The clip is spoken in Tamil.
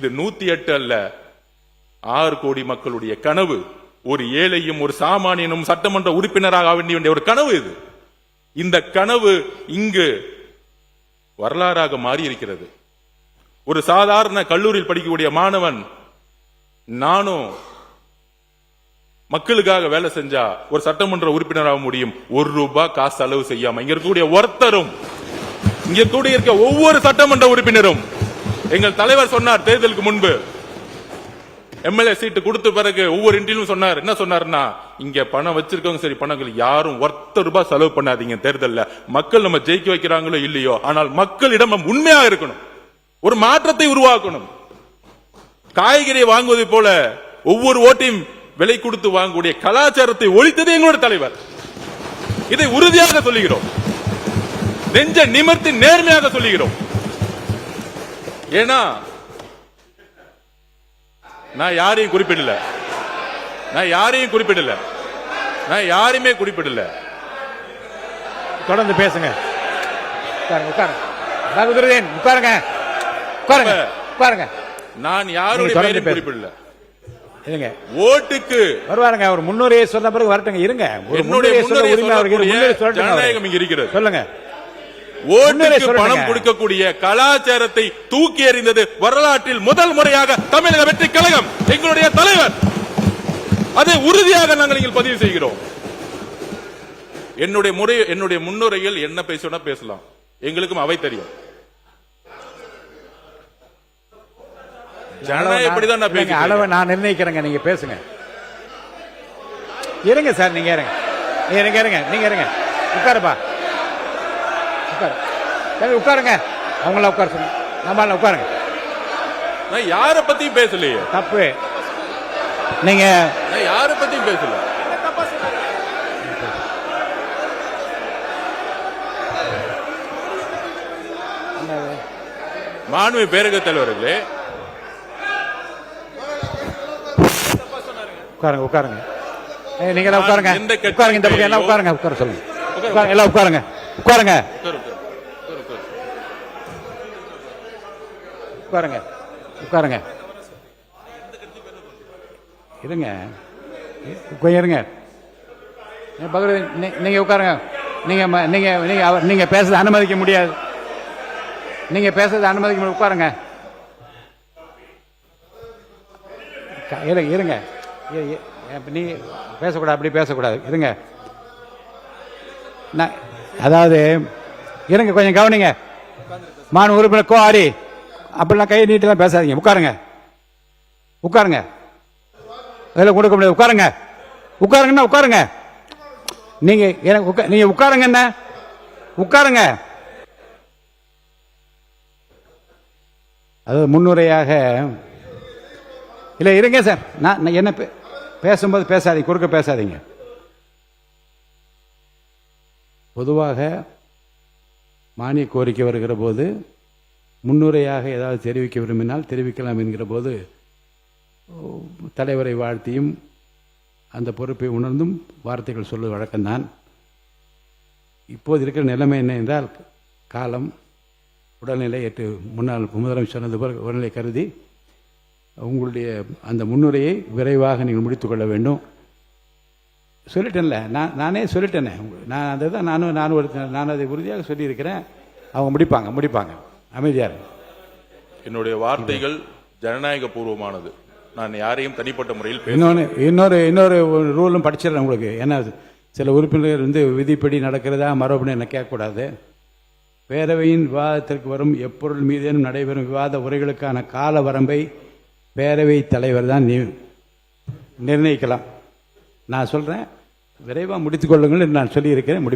இது 108 அல்ல, 6 கோடி மக்களுடைய கனவு. ஒரு ஏழையும் ஒரு சாமானியனும் சட்டமன்ற உறுப்பினராக வேண்டிய ஒரு கனவு இது. இந்த கனவு இங்கு வரலாறாக மாறி இருக்கிறது. ஒரு சாதாரண கல்லூரியில் படிக்கக்கூடிய மாணவன் நானும் மக்களுக்காக வேலை செஞ்சா ஒரு சட்டமன்ற உறுப்பினராக முடியும். 1 ரூபாய் காசு செலவு செய்யாம இங்க இருக்கக்கூடிய ஒருத்தரும், இங்க கூட இருக்க ஒவ்வொரு சட்டமன்ற உறுப்பினரும், எங்கள் தலைவர் சொன்னார் தேர்தலுக்கு முன்பு எம்எல்ஏ சீட்டு கொடுத்த பிறகு ஒவ்வொரு இன்றிலும் சொன்னார். என்ன சொன்னார்னா, இங்க பணம் வச்சிருக்கவங்க சரி, பணங்கள் யாரும் 1 ரூபாய் செலவு பண்ணாதீங்க தேர்தல்ல. மக்கள் நம்ம ஜெயிக்க வைக்கிறாங்களோ இல்லையோ, ஆனால் மக்களிடம் நம்ம உண்மையா இருக்கணும், ஒரு மாற்றத்தை உருவாக்கணும். காய்கறி வாங்குவதை போல ஒவ்வொரு ஓட்டையும் விலை கொடுத்து வாங்கக்கூடிய கலாச்சாரத்தை ஒழித்தது எங்களோட தலைவர். இதை உறுதியாக சொல்லுகிறோம், நெஞ்ச நிமிர்த்தி நேர்மையாக சொல்லுகிறோம். ஏன்னா நான் யாரையும் குறிப்பிடல, நான் யாரையுமே குறிப்பிடல. தொடர்ந்து பேசுங்க. நான் யாருடைய பெயரையும் குறிப்பிடல. ஓட்டுக்கு வருவாருங்க, ஒரு முன்னுரையை சொன்ன பிறகு வரட்டுங்க. இருங்க, ஜனநாயகம் இங்க இருக்கிறது. சொல்லுங்க. ஓட்டுக்கு பணம் கொடுக்கக்கூடிய கலாச்சாரத்தை தூக்கி எறிந்தது வரலாற்றில் முதல் முறையாக தமிழக வெற்றி கழகம், எங்களுடைய தலைவர். அதை உறுதியாக நாங்கள் இங்கே பதிவு செய்கிறோம். என்னுடைய முன்னுரையில் என்ன பேசணும் பேசலாம், எங்களுக்கும் அவை தெரியும். ஜனநாயகப்படிதான் நான் பேசுறேன். அளவை நான் நிர்ணயிக்கிறேங்க, நீங்க பேசுங்க. இருங்க சார், நீங்க இருங்க, நீங்க இருங்க. உட்காருப்பா, உட்காருங்க. அவங்கள உட்கார சொல்லுங்க, நம்ம உட்காருங்க. நான் யார பத்தியும் பேசலையே. தப்பு. நீங்க யார பத்தியும் பேசல. மாண்பு பேரக தலைவர்களே, உட்காருங்க. நீங்க எல்லாம் உட்காருங்க. இந்த பக்கம் எல்லாம் உட்காருங்க. உட்கார சொல்லுங்க. எல்லாம் உட்காருங்க. உட்காருங்க. இருங்க, இருங்க. நீங்க உட்காருங்க. நீங்க பேசுறது அனுமதிக்க முடியாது. உட்காருங்க. இருங்க. நீ பேசக்கூடாது, அப்படி பேசக்கூடாது. இருங்க. அதாவது இருங்க, கொஞ்சம் கவனிங்க. மாநில உறுப்பினர் கோஆரி அப்படிலாம் கை நீட்டெல்லாம் பேசாதீங்க. உட்காருங்க. அதெல்லாம் கொடுக்க முடியாது. உட்காருங்க. நீங்க உட்காருங்க. என்ன உட்காருங்க. அது முன்னுரையாக இல்ல. இருங்க சார், நான் என்ன பேசும்போது பேசாதீங்க, குறுக்க பேசாதீங்க. பொதுவாக மானிய கோரிக்கை வருகிற போது முன்னுரையாக ஏதாவது தெரிவிக்க விரும்பினால் தெரிவிக்கலாம் என்கிற போது தலைவரை வாழ்த்தியும் அந்த பொறுப்பை உணர்ந்தும் வார்த்தைகள் சொல்வது வழக்கம்தான். இப்போது இருக்கிற நிலைமை என்ன என்றால், காலம், உடல்நிலை, முன்னாள் முதலமைச்சர் சொன்னது போல் உடல்நிலை கருதி உங்களுடைய அந்த முன்னுரையை விரைவாக நீங்கள் முடித்துக்கொள்ள வேண்டும். சொல்லிட்டேன்ல, நானே சொல்லிட்டேனே. நான் அதுதான் நான் அதை உறுதியாக சொல்லியிருக்கிறேன். அவங்க முடிப்பாங்க. அமைதியார். என்னுடைய வார்த்தைகள் ஜனநாயக பூர்வமானது. நான் யாரையும் தனிப்பட்ட முறையில் இன்னொரு ரூலும் படிச்சிடறேன் உங்களுக்கு. ஏன்னா சில உறுப்பினர்கள் விதிப்படி நடக்கிறதா மரபணு என்ன கேட்கக்கூடாது. பேரவையின் விவாதத்திற்கு வரும் எப்பொருள் மீதேனும் நடைபெறும் விவாத உரைகளுக்கான கால வரம்பை பேரவை தலைவர் தான் நிர்ணயிக்கலாம். நான் சொல்றேன், விரைவாக முடித்துக் கொள்ளுங்கள் என்று நான் சொல்லியிருக்கிறேன். முடிப்பாங்க.